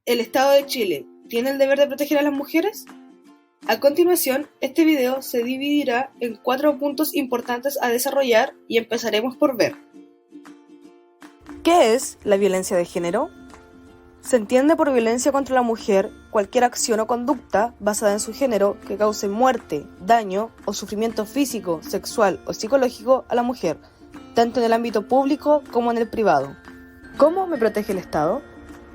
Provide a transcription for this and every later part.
¿El Estado de Chile tiene el deber de proteger a las mujeres? A continuación, este video se dividirá en 4 puntos importantes a desarrollar y empezaremos por ver. ¿Qué es la violencia de género? Se entiende por violencia contra la mujer cualquier acción o conducta basada en su género que cause muerte, daño o sufrimiento físico, sexual o psicológico a la mujer, tanto en el ámbito público como en el privado. ¿Cómo me protege el Estado?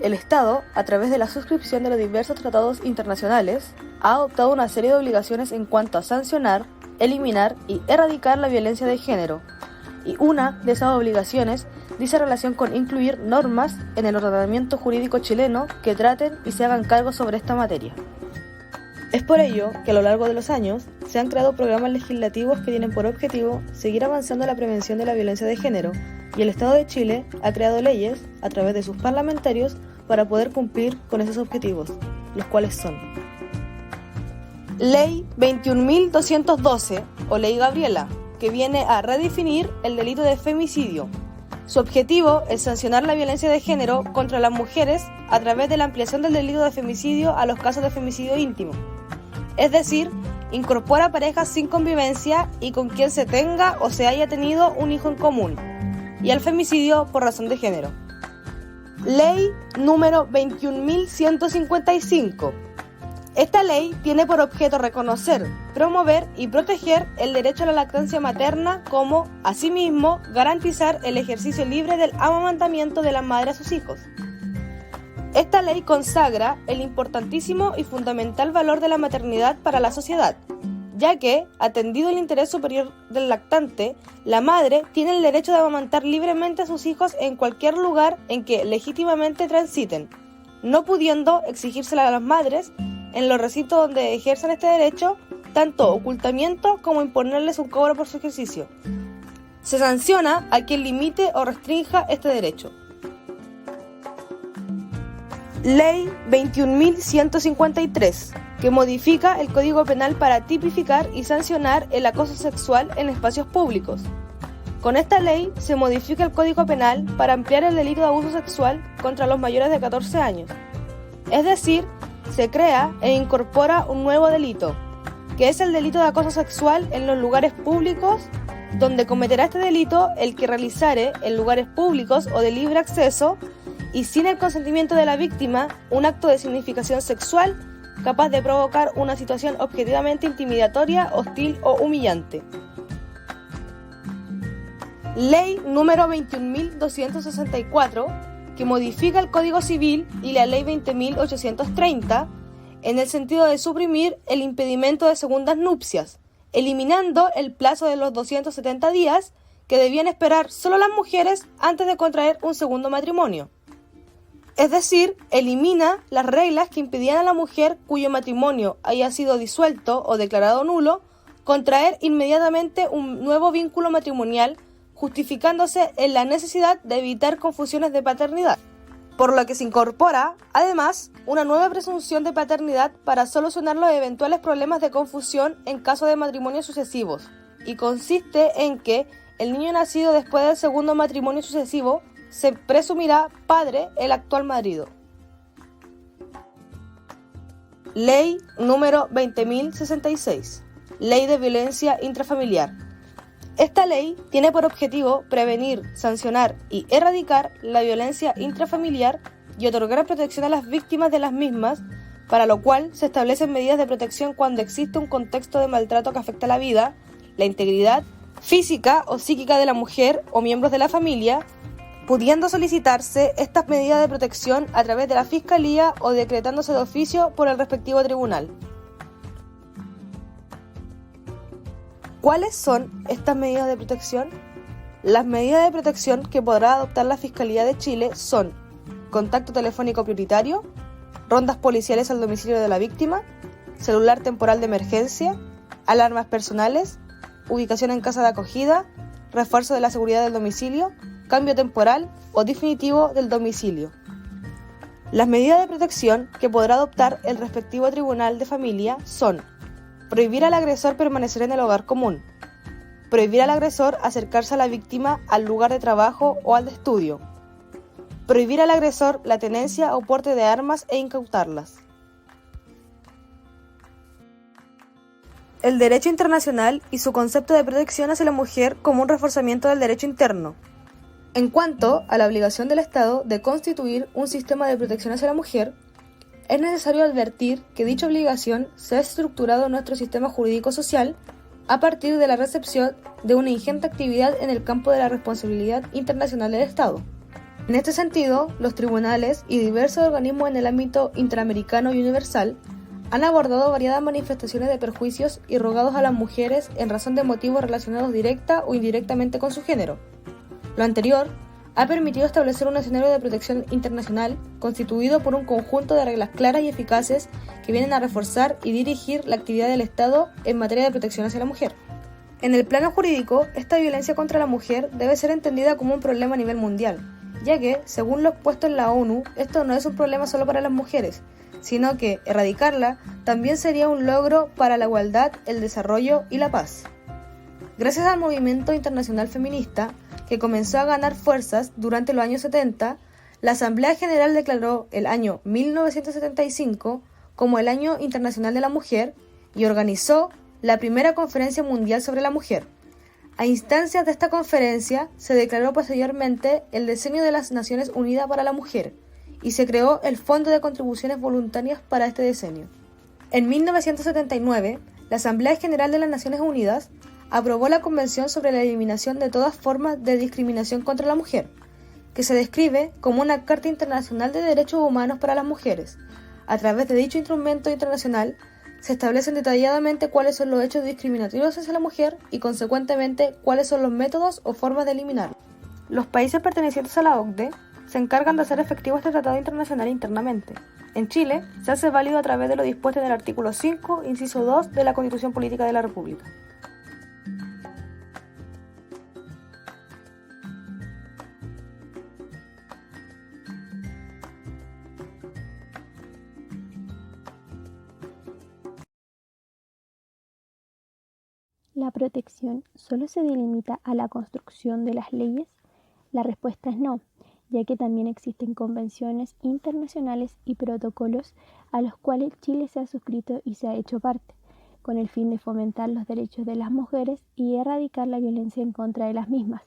El Estado, a través de la suscripción de los diversos tratados internacionales, ha adoptado una serie de obligaciones en cuanto a sancionar, eliminar y erradicar la violencia de género. Y una de esas obligaciones dice relación con incluir normas en el ordenamiento jurídico chileno que traten y se hagan cargo sobre esta materia. Es por ello que a lo largo de los años se han creado programas legislativos que tienen por objetivo seguir avanzando en la prevención de la violencia de género, y el Estado de Chile ha creado leyes a través de sus parlamentarios para poder cumplir con esos objetivos, los cuales son: Ley 21.212 o Ley Gabriela, que viene a redefinir el delito de femicidio. Su objetivo es sancionar la violencia de género contra las mujeres a través de la ampliación del delito de femicidio a los casos de femicidio íntimo. Es decir, incorpora parejas sin convivencia y con quien se tenga o se haya tenido un hijo en común, y al femicidio por razón de género. Ley número 21.155. Esta ley tiene por objeto reconocer, promover y proteger el derecho a la lactancia materna, como, asimismo, garantizar el ejercicio libre del amamantamiento de la madre a sus hijos. Esta ley consagra el importantísimo y fundamental valor de la maternidad para la sociedad, ya que, atendido el interés superior del lactante, la madre tiene el derecho de amamantar libremente a sus hijos en cualquier lugar en que legítimamente transiten, no pudiendo exigírsela a las madres en los recintos donde ejerzan este derecho, tanto ocultamiento como imponerles un cobro por su ejercicio. Se sanciona a quien limite o restrinja este derecho. Ley 21.153, que modifica el Código Penal para tipificar y sancionar el acoso sexual en espacios públicos. Con esta ley se modifica el Código Penal para ampliar el delito de abuso sexual contra los mayores de 14 años. Es decir, se crea e incorpora un nuevo delito, que es el delito de acoso sexual en los lugares públicos, donde cometerá este delito el que realizare en lugares públicos o de libre acceso y sin el consentimiento de la víctima un acto de significación sexual capaz de provocar una situación objetivamente intimidatoria, hostil o humillante. Ley número 21.264, que modifica el Código Civil y la Ley 20.830 en el sentido de suprimir el impedimento de segundas nupcias, eliminando el plazo de los 270 días que debían esperar solo las mujeres antes de contraer un segundo matrimonio. Es decir, elimina las reglas que impedían a la mujer cuyo matrimonio haya sido disuelto o declarado nulo contraer inmediatamente un nuevo vínculo matrimonial, justificándose en la necesidad de evitar confusiones de paternidad, por lo que se incorpora, además, una nueva presunción de paternidad para solucionar los eventuales problemas de confusión en caso de matrimonios sucesivos, y consiste en que el niño nacido después del segundo matrimonio sucesivo se presumirá padre el actual marido. Ley número 20.066, Ley de Violencia Intrafamiliar. Esta ley tiene por objetivo prevenir, sancionar y erradicar la violencia intrafamiliar y otorgar protección a las víctimas de las mismas, para lo cual se establecen medidas de protección cuando existe un contexto de maltrato que afecta la vida, la integridad física o psíquica de la mujer o miembros de la familia, pudiendo solicitarse estas medidas de protección a través de la Fiscalía o decretándose de oficio por el respectivo tribunal. ¿Cuáles son estas medidas de protección? Las medidas de protección que podrá adoptar la Fiscalía de Chile son: contacto telefónico prioritario, rondas policiales al domicilio de la víctima, celular temporal de emergencia, alarmas personales, ubicación en casa de acogida, refuerzo de la seguridad del domicilio, cambio temporal o definitivo del domicilio. Las medidas de protección que podrá adoptar el respectivo tribunal de familia son: prohibir al agresor permanecer en el hogar común, prohibir al agresor acercarse a la víctima al lugar de trabajo o al de estudio, prohibir al agresor la tenencia o porte de armas e incautarlas. El derecho internacional y su concepto de protección hacia la mujer como un reforzamiento del derecho interno. En cuanto a la obligación del Estado de constituir un sistema de protección hacia la mujer, es necesario advertir que dicha obligación se ha estructurado en nuestro sistema jurídico-social a partir de la recepción de una ingente actividad en el campo de la responsabilidad internacional del Estado. En este sentido, los tribunales y diversos organismos en el ámbito interamericano y universal han abordado variadas manifestaciones de perjuicios irrogados a las mujeres en razón de motivos relacionados directa o indirectamente con su género. Lo anterior ha permitido establecer un escenario de protección internacional constituido por un conjunto de reglas claras y eficaces que vienen a reforzar y dirigir la actividad del Estado en materia de protección hacia la mujer. En el plano jurídico, esta violencia contra la mujer debe ser entendida como un problema a nivel mundial, ya que, según lo expuesto en la ONU, esto no es un problema solo para las mujeres, sino que erradicarla también sería un logro para la igualdad, el desarrollo y la paz. Gracias al movimiento internacional feminista, que comenzó a ganar fuerzas durante los años 70, la Asamblea General declaró el año 1975 como el Año Internacional de la Mujer y organizó la primera Conferencia Mundial sobre la Mujer. A instancias de esta conferencia se declaró posteriormente el Decenio de las Naciones Unidas para la Mujer y se creó el Fondo de Contribuciones Voluntarias para este decenio. En 1979, la Asamblea General de las Naciones Unidas aprobó la Convención sobre la Eliminación de todas formas de discriminación contra la mujer, que se describe como una Carta Internacional de Derechos Humanos para las Mujeres. A través de dicho instrumento internacional, se establecen detalladamente cuáles son los hechos discriminatorios hacia la mujer y, consecuentemente, cuáles son los métodos o formas de eliminarlos. Los países pertenecientes a la OCDE se encargan de hacer efectivo este tratado internacional internamente. En Chile, se hace válido a través de lo dispuesto en el artículo 5, inciso 2 de la Constitución Política de la República. ¿La protección solo se delimita a la construcción de las leyes? La respuesta es no, ya que también existen convenciones internacionales y protocolos a los cuales Chile se ha suscrito y se ha hecho parte, con el fin de fomentar los derechos de las mujeres y erradicar la violencia en contra de las mismas.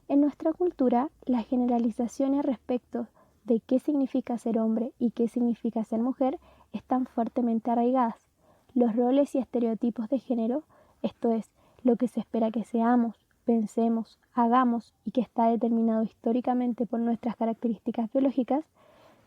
En nuestra cultura, las generalizaciones respecto de qué significa ser hombre y qué significa ser mujer están fuertemente arraigadas. Los roles y estereotipos de género, esto es, lo que se espera que seamos, pensemos, hagamos y que está determinado históricamente por nuestras características biológicas,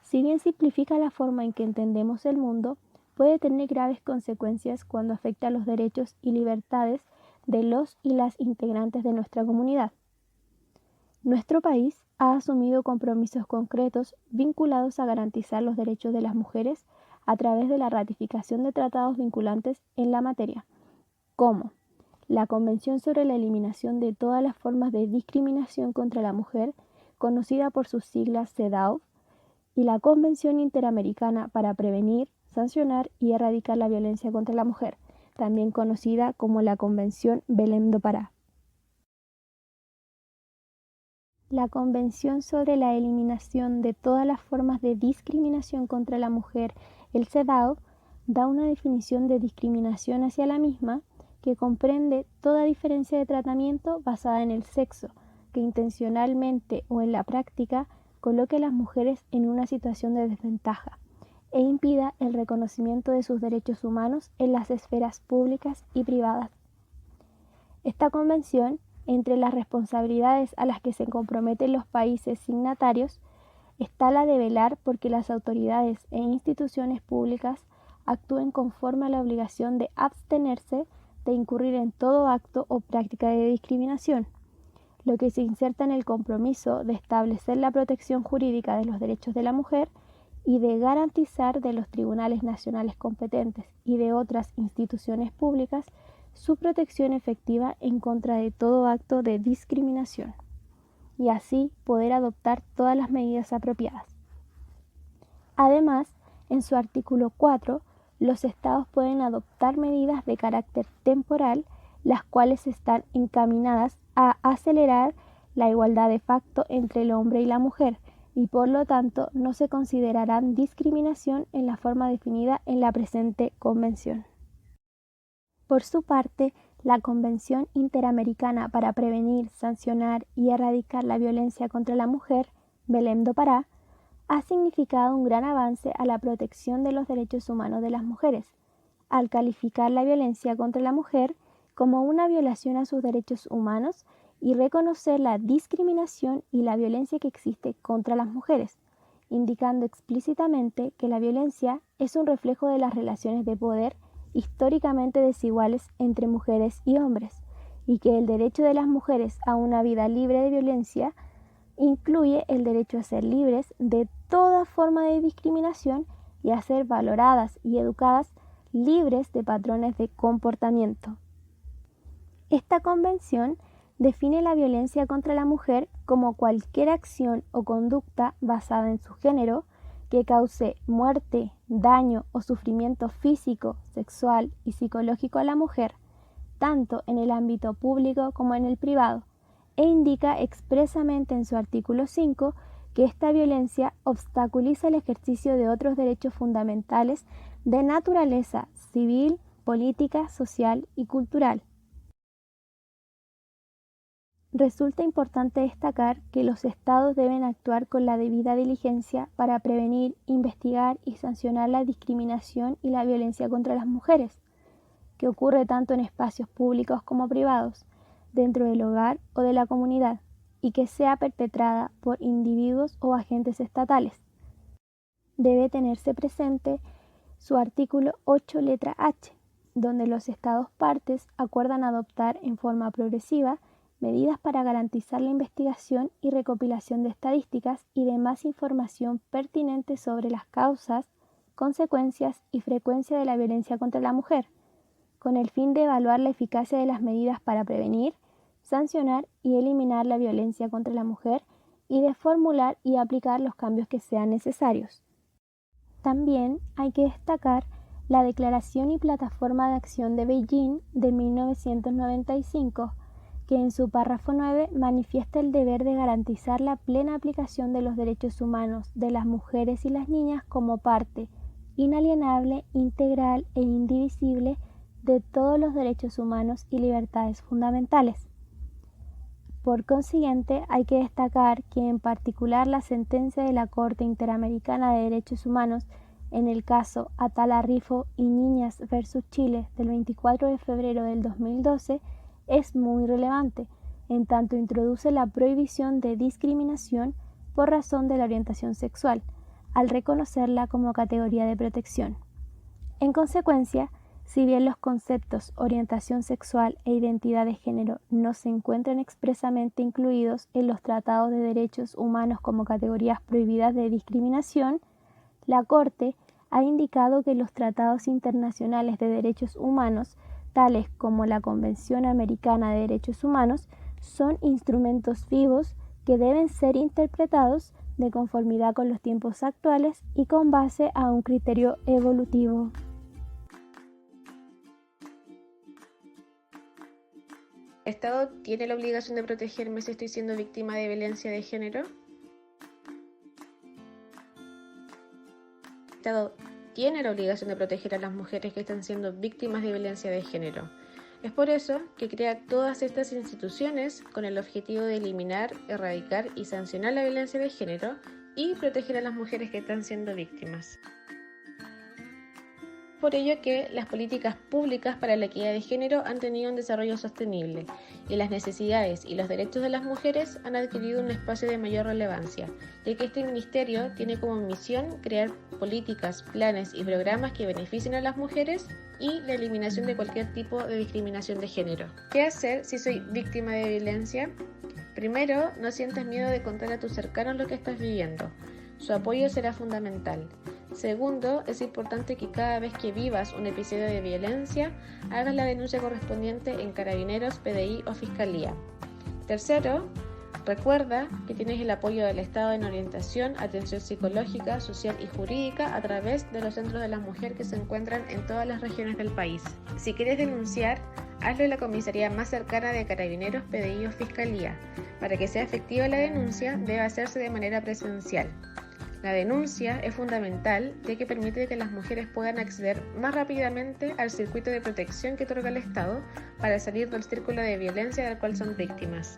si bien simplifica la forma en que entendemos el mundo, puede tener graves consecuencias cuando afecta a los derechos y libertades de los y las integrantes de nuestra comunidad. Nuestro país ha asumido compromisos concretos vinculados a garantizar los derechos de las mujeres a través de la ratificación de tratados vinculantes en la materia, como la Convención sobre la Eliminación de todas las formas de discriminación contra la mujer, conocida por sus siglas CEDAW, y la Convención Interamericana para prevenir, sancionar y erradicar la violencia contra la mujer, también conocida como la Convención Belém do Pará. La Convención sobre la Eliminación de todas las formas de discriminación contra la mujer, el CEDAW, da una definición de discriminación hacia la misma que comprende toda diferencia de tratamiento basada en el sexo, que intencionalmente o en la práctica coloque a las mujeres en una situación de desventaja e impida el reconocimiento de sus derechos humanos en las esferas públicas y privadas. Esta convención, entre las responsabilidades a las que se comprometen los países signatarios, está la de velar porque las autoridades e instituciones públicas actúen conforme a la obligación de abstenerse de incurrir en todo acto o práctica de discriminación, lo que se inserta en el compromiso de establecer la protección jurídica de los derechos de la mujer y de garantizar de los tribunales nacionales competentes y de otras instituciones públicas su protección efectiva en contra de todo acto de discriminación, y así poder adoptar todas las medidas apropiadas. Además, en su artículo 4, los estados pueden adoptar medidas de carácter temporal, las cuales están encaminadas a acelerar la igualdad de facto entre el hombre y la mujer, y por lo tanto no se considerarán discriminación en la forma definida en la presente convención. Por su parte, la Convención Interamericana para Prevenir, Sancionar y Erradicar la Violencia contra la Mujer, Belém do Pará, ha significado un gran avance a la protección de los derechos humanos de las mujeres, al calificar la violencia contra la mujer como una violación a sus derechos humanos y reconocer la discriminación y la violencia que existe contra las mujeres, indicando explícitamente que la violencia es un reflejo de las relaciones de poder históricamente desiguales entre mujeres y hombres, y que el derecho de las mujeres a una vida libre de violencia incluye el derecho a ser libres de toda forma de discriminación y a ser valoradas y educadas libres de patrones de comportamiento. Esta convención define la violencia contra la mujer como cualquier acción o conducta basada en su género que cause muerte, daño o sufrimiento físico, sexual y psicológico a la mujer, tanto en el ámbito público como en el privado, e indica expresamente en su artículo 5 que esta violencia obstaculiza el ejercicio de otros derechos fundamentales de naturaleza civil, política, social y cultural. Resulta importante destacar que los Estados deben actuar con la debida diligencia para prevenir, investigar y sancionar la discriminación y la violencia contra las mujeres, que ocurre tanto en espacios públicos como privados, dentro del hogar o de la comunidad, y que sea perpetrada por individuos o agentes estatales. Debe tenerse presente su artículo 8, letra H, donde los Estados partes acuerdan adoptar en forma progresiva medidas para garantizar la investigación y recopilación de estadísticas y demás información pertinente sobre las causas, consecuencias y frecuencia de la violencia contra la mujer, con el fin de evaluar la eficacia de las medidas para prevenir, sancionar y eliminar la violencia contra la mujer y de formular y aplicar los cambios que sean necesarios. También hay que destacar la Declaración y Plataforma de Acción de Beijing de 1995, que en su párrafo 9 manifiesta el deber de garantizar la plena aplicación de los derechos humanos de las mujeres y las niñas como parte inalienable, integral e indivisible de todos los derechos humanos y libertades fundamentales. Por consiguiente, hay que destacar que en particular la sentencia de la Corte Interamericana de Derechos Humanos en el caso Atala Rifo y Niñas versus Chile del 24 de febrero del 2012 es muy relevante, en tanto introduce la prohibición de discriminación por razón de la orientación sexual, al reconocerla como categoría de protección. En consecuencia, si bien los conceptos orientación sexual e identidad de género no se encuentran expresamente incluidos en los tratados de derechos humanos como categorías prohibidas de discriminación, la Corte ha indicado que los tratados internacionales de derechos humanos, tales como la Convención Americana de Derechos Humanos, son instrumentos vivos que deben ser interpretados de conformidad con los tiempos actuales y con base a un criterio evolutivo. ¿El Estado tiene la obligación de protegerme si estoy siendo víctima de violencia de género? ¿El Estado tiene la obligación de proteger a las mujeres que están siendo víctimas de violencia de género? Es por eso que crea todas estas instituciones con el objetivo de eliminar, erradicar y sancionar la violencia de género y proteger a las mujeres que están siendo víctimas. Por ello que las políticas públicas para la equidad de género han tenido un desarrollo sostenible y las necesidades y los derechos de las mujeres han adquirido un espacio de mayor relevancia, ya que este ministerio tiene como misión crear políticas, planes y programas que beneficien a las mujeres y la eliminación de cualquier tipo de discriminación de género. ¿Qué hacer si soy víctima de violencia? Primero, no sientas miedo de contar a tus cercanos lo que estás viviendo. Su apoyo será fundamental. Segundo, es importante que cada vez que vivas un episodio de violencia, hagas la denuncia correspondiente en Carabineros, PDI o Fiscalía. Tercero, Recuerda que tienes el apoyo del Estado en orientación, atención psicológica, social y jurídica a través de los centros de la mujer que se encuentran en todas las regiones del país. Si quieres denunciar, hazlo en la comisaría más cercana de Carabineros, PDI o Fiscalía. Para que sea efectiva la denuncia, debe hacerse de manera presencial. La denuncia es fundamental ya que permite que las mujeres puedan acceder más rápidamente al circuito de protección que otorga el Estado para salir del círculo de violencia del cual son víctimas.